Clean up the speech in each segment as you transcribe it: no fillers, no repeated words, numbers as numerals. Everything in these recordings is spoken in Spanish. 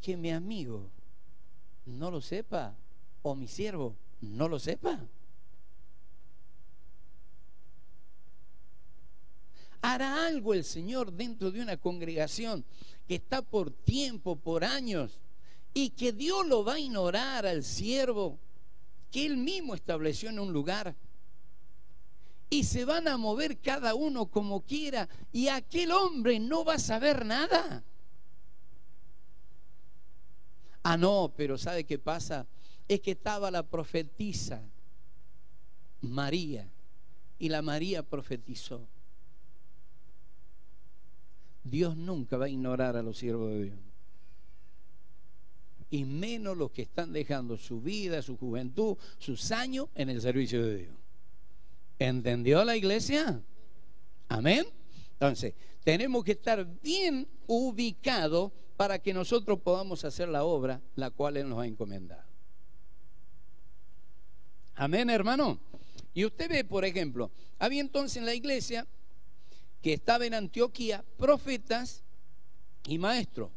que mi amigo no lo sepa o mi siervo no lo sepa? ¿Hará algo el Señor dentro de una congregación que está por tiempo, por años, y que Dios lo va a ignorar al siervo que Él mismo estableció en un lugar? Y se van a mover cada uno como quiera, y aquel hombre no va a saber nada. Ah, no, pero ¿sabe qué pasa? Es que estaba la profetisa María, y la María profetizó. Dios nunca va a ignorar a los siervos de Dios, y menos los que están dejando su vida, su juventud, sus años en el servicio de Dios. ¿Entendió la iglesia? Amén. Entonces, tenemos que estar bien ubicados para que nosotros podamos hacer la obra la cual Él nos ha encomendado. Amén, hermano. Y usted ve, por ejemplo, había entonces en la iglesia que estaba en Antioquía profetas y maestros.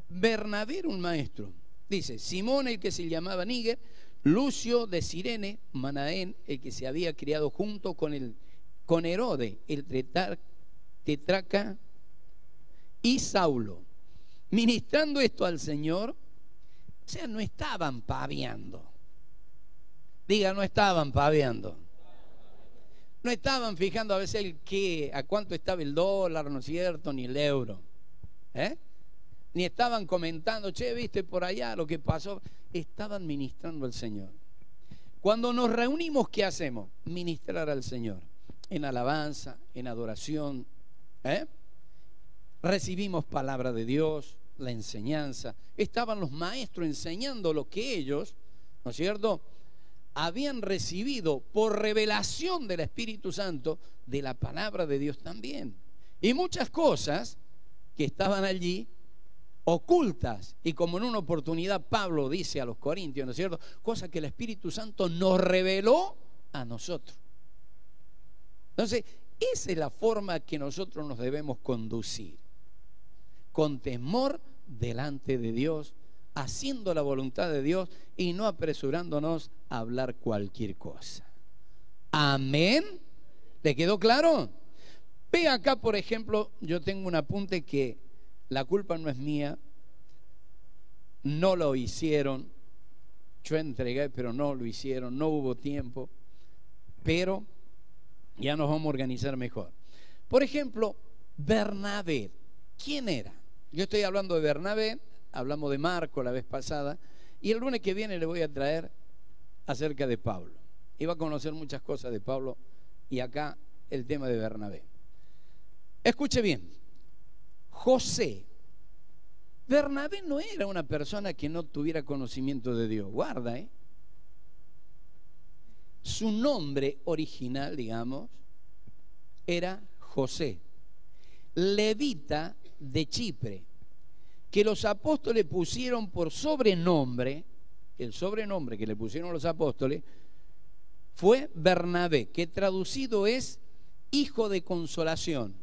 Bernabé era un maestro. Dice, Simón, el que se llamaba Níger, Lucio de Cirene, Manaén, el que se había criado junto con Herodes, el tetrarca, y Saulo. Ministrando esto al Señor, o sea, no estaban paviando. Diga, no estaban paviando. No estaban fijando a veces a cuánto estaba el dólar, ¿no es cierto? Ni el euro. Ni estaban comentando, che, viste por allá lo que pasó. Estaban ministrando al Señor. Cuando nos reunimos, ¿qué hacemos? Ministrar al Señor. En alabanza, en adoración. Recibimos palabra de Dios, la enseñanza. Estaban los maestros enseñando lo que ellos, ¿no es cierto?, habían recibido por revelación del Espíritu Santo de la palabra de Dios también. Y muchas cosas que estaban allí ocultas, y como en una oportunidad Pablo dice a los corintios, ¿no es cierto?, cosas que el Espíritu Santo nos reveló a nosotros. Entonces, esa es la forma que nosotros nos debemos conducir, con temor delante de Dios, haciendo la voluntad de Dios y no apresurándonos a hablar cualquier cosa. Amén. ¿Le quedó claro? Ve acá, por ejemplo, yo tengo un apunte que la culpa no es mía, no lo hicieron, yo entregué, pero no lo hicieron, no hubo tiempo, pero ya nos vamos a organizar mejor. Por ejemplo, Bernabé, ¿quién era? Yo estoy hablando de Bernabé, hablamos de Marco la vez pasada, y el lunes que viene le voy a traer acerca de Pablo. Iba a conocer muchas cosas de Pablo, y acá el tema de Bernabé. Escuche bien, José. Bernabé no era una persona que no tuviera conocimiento de Dios. Guarda, Su nombre original, digamos, era José, levita de Chipre, que los apóstoles pusieron por sobrenombre. El sobrenombre que le pusieron los apóstoles fue Bernabé, que traducido es hijo de consolación,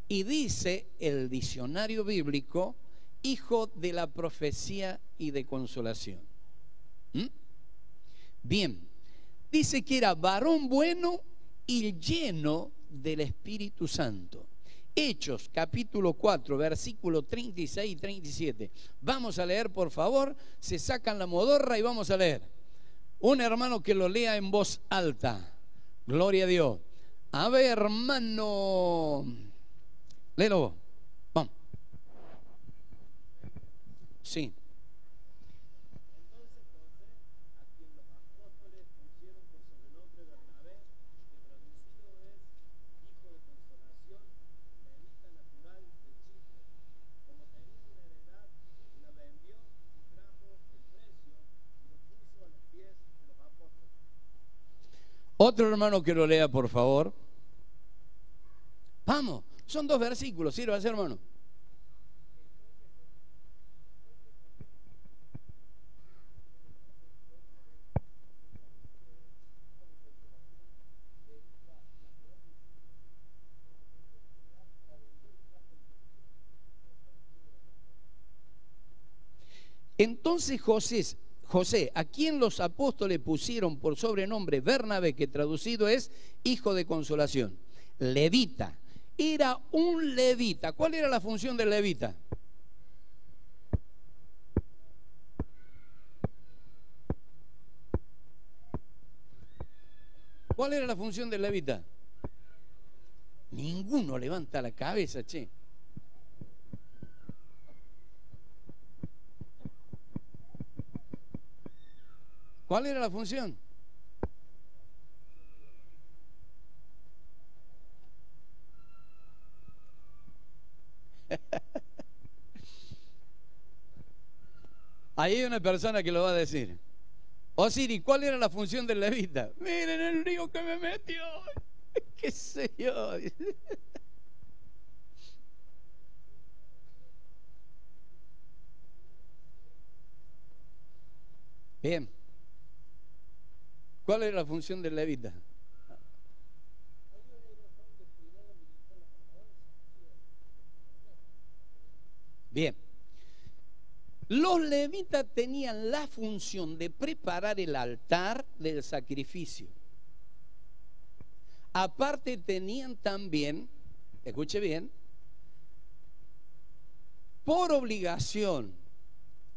y dice el diccionario bíblico, hijo de la profecía y de consolación. Bien, dice que era varón bueno y lleno del Espíritu Santo. Hechos capítulo 4 versículo 36 y 37. Vamos a leer, por favor. Se sacan la modorra y vamos a leer. Un hermano que lo lea en voz alta. Gloria a Dios. A ver, hermano, léelo vos. Vamos. Sí. Otro hermano que lo lea, por favor. Vamos, son 2 versículos, sírvase, hermano. Entonces José, a quien los apóstoles pusieron por sobrenombre Bernabé, que traducido es hijo de consolación, levita, era un levita. ¿Cuál era la función del levita? ¿Cuál era la función del levita? Ninguno levanta la cabeza, che. ¿Cuál era la función? Ahí hay una persona que lo va a decir. Siri, ¿cuál era la función del levita? Miren el lío que me metió. ¿Qué sé yo? Bien. ¿Cuál era la función del levita? Bien. Los levitas tenían la función de preparar el altar del sacrificio. Aparte tenían también, escuche bien, por obligación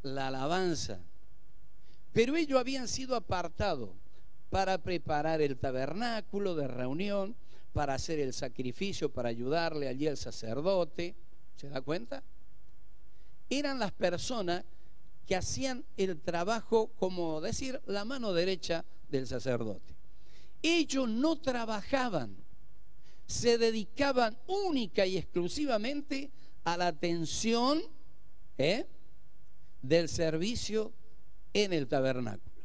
la alabanza. Pero ellos habían sido apartados para preparar el tabernáculo de reunión, para hacer el sacrificio, para ayudarle allí al sacerdote. ¿Se da cuenta? Eran las personas que hacían el trabajo, como decir, la mano derecha del sacerdote. Ellos no trabajaban, se dedicaban única y exclusivamente a la atención del servicio en el tabernáculo.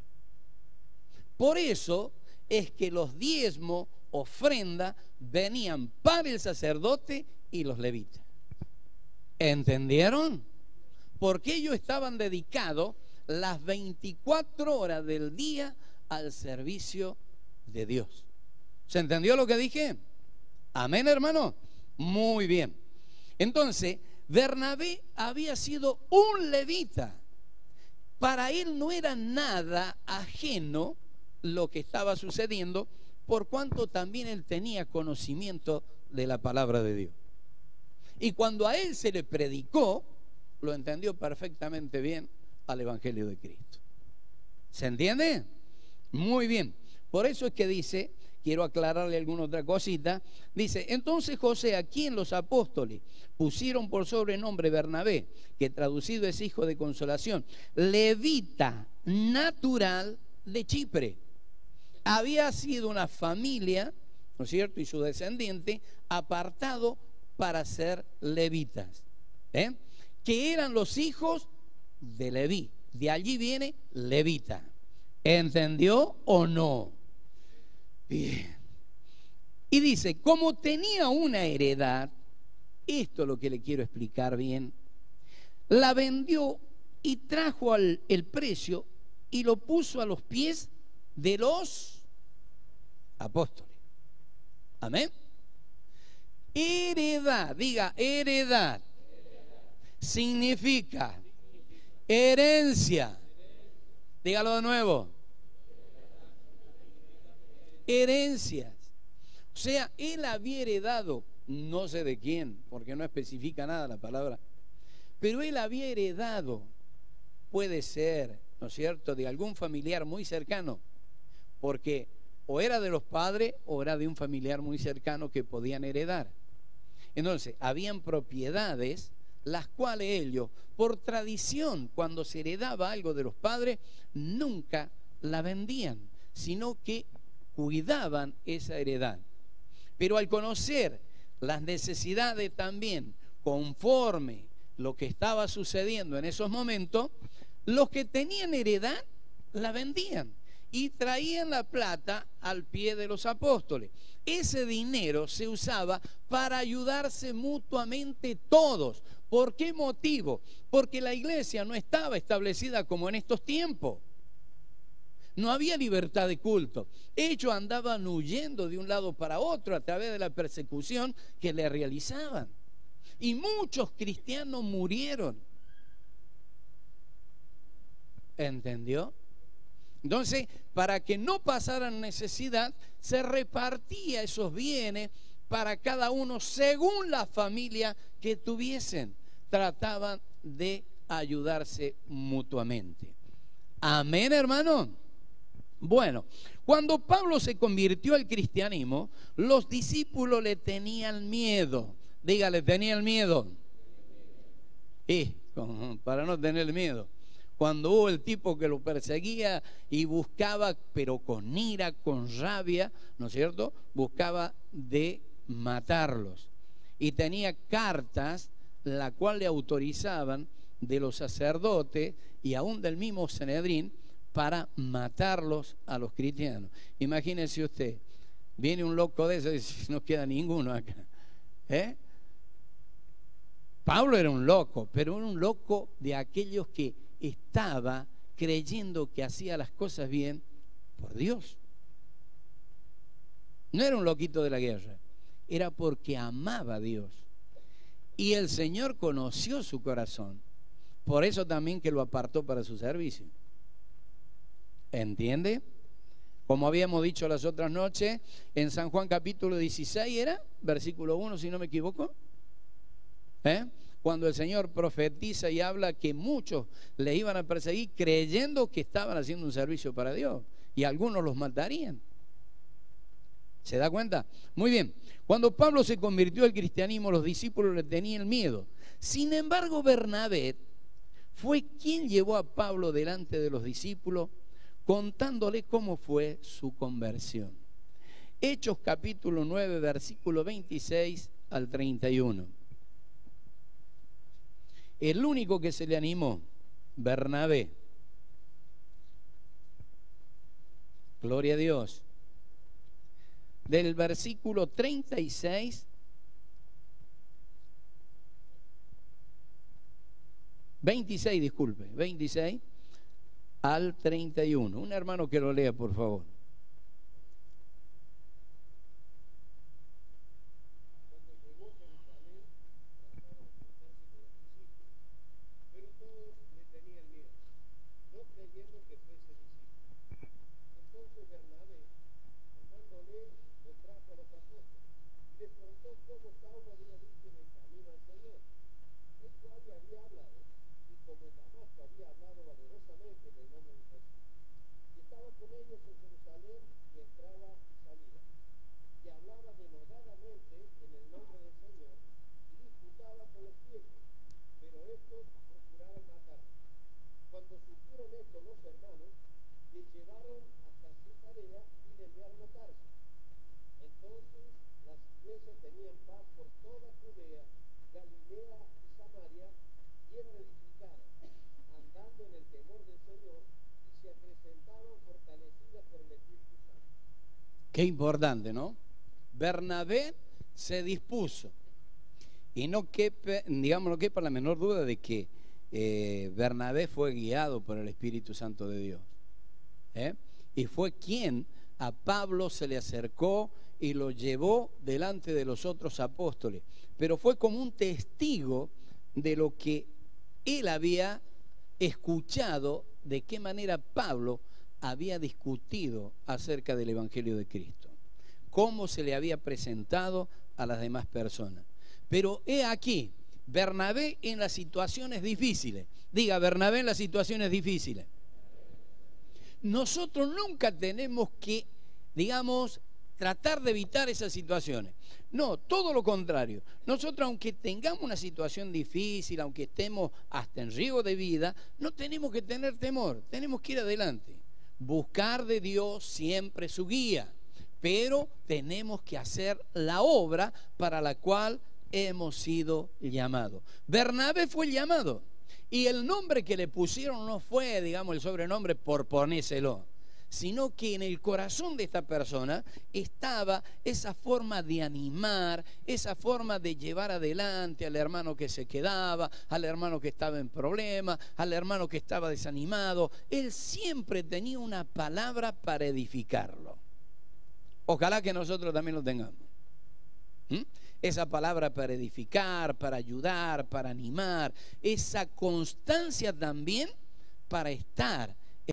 Por eso es que los diezmos, ofrenda, venían para el sacerdote y los levitas. ¿Entendieron? Porque ellos estaban dedicados las 24 horas del día al servicio de Dios. ¿Se entendió lo que dije? Amén, hermano. Muy bien. Entonces, Bernabé había sido un levita. Para él no era nada ajeno lo que estaba sucediendo, por cuanto también él tenía conocimiento de la palabra de Dios. Y cuando a él se le predicó, lo entendió perfectamente bien al Evangelio de Cristo. ¿Se entiende? Muy bien. Por eso es que dice, quiero aclararle alguna otra cosita, dice, entonces José, a quien los apóstoles pusieron por sobrenombre Bernabé, que traducido es hijo de consolación, levita natural de Chipre. Había sido una familia, ¿no es cierto?, y su descendiente, apartado para ser levitas, que eran los hijos de Leví. De allí viene levita. ¿Entendió o no? Bien. Y dice, como tenía una heredad, esto es lo que le quiero explicar bien, la vendió y trajo el precio y lo puso a los pies de los apóstoles. Amén. Heredad, diga heredad. Significa herencia. Dígalo de nuevo. Herencias. O sea, él había heredado, no sé de quién, porque no especifica nada la palabra, pero él había heredado, puede ser, ¿no es cierto?, de algún familiar muy cercano, porque o era de los padres o era de un familiar muy cercano que podían heredar. Entonces, habían propiedades las cuales ellos, por tradición, cuando se heredaba algo de los padres, nunca la vendían, sino que cuidaban esa heredad. Pero al conocer las necesidades también, conforme lo que estaba sucediendo en esos momentos, los que tenían heredad la vendían y traían la plata al pie de los apóstoles. Ese dinero se usaba para ayudarse mutuamente todos. ¿Por qué motivo? Porque la iglesia no estaba establecida como en estos tiempos. No había libertad de culto. Ellos andaban huyendo de un lado para otro a través de la persecución que le realizaban. Y muchos cristianos murieron. ¿Entendió? Entonces, para que no pasaran necesidad, se repartía esos bienes para cada uno según la familia que tuviesen. Trataban de ayudarse mutuamente. Amén, hermano. Bueno, cuando Pablo se convirtió al cristianismo, los discípulos le tenían miedo. Dígale, tenían miedo. Y para no tener miedo. Cuando hubo el tipo que lo perseguía y buscaba, pero con ira, con rabia, ¿no es cierto? Buscaba de matarlos. Y tenía cartas, la cual le autorizaban de los sacerdotes y aún del mismo Sanedrín para matarlos a los cristianos. Imagínense usted, viene un loco de eso y dice, no queda ninguno acá. Pablo era un loco, pero era un loco de aquellos que estaba creyendo que hacía las cosas bien por Dios. No era un loquito de la guerra, era porque amaba a Dios. Y el Señor conoció su corazón, por eso también que lo apartó para su servicio. ¿Entiende? Como habíamos dicho las otras noches, en San Juan capítulo 16 era, versículo 1, si no me equivoco. Cuando el Señor profetiza y habla que muchos le iban a perseguir creyendo que estaban haciendo un servicio para Dios, y algunos los matarían. ¿Se da cuenta? Muy bien. Cuando Pablo se convirtió al cristianismo, los discípulos le tenían miedo. Sin embargo, Bernabé fue quien llevó a Pablo delante de los discípulos, contándole cómo fue su conversión. Hechos capítulo 9, versículo 26 al 31. El único que se le animó, Bernabé. Gloria a Dios. Del versículo 36 26, disculpe, 26 al 31. Un hermano que lo lea, por favor. Qué importante, ¿no? Bernabé se dispuso, y no quepa, digamos, no quepa la menor duda de que Bernabé fue guiado por el Espíritu Santo de Dios, y fue quien a Pablo se le acercó y lo llevó delante de los otros apóstoles, pero fue como un testigo de lo que él había escuchado, de qué manera Pablo había discutido acerca del Evangelio de Cristo, cómo se le había presentado a las demás personas. Pero he aquí, Bernabé en las situaciones difíciles. Diga, Bernabé en las situaciones difíciles. Nosotros nunca tenemos que, digamos, tratar de evitar esas situaciones. No, todo lo contrario. Nosotros, aunque tengamos una situación difícil, aunque estemos hasta en riesgo de vida, no tenemos que tener temor, tenemos que ir adelante. Buscar de Dios siempre su guía, pero tenemos que hacer la obra para la cual hemos sido llamados. Bernabé fue el llamado, y el nombre que le pusieron no fue, digamos, el sobrenombre por ponérselo, sino que en el corazón de esta persona estaba esa forma de animar, esa forma de llevar adelante al hermano que se quedaba, al hermano que estaba en problemas, al hermano que estaba desanimado. Él siempre tenía una palabra para edificarlo. Ojalá que nosotros también lo tengamos. Esa palabra para edificar, para ayudar, para animar, esa constancia también para estar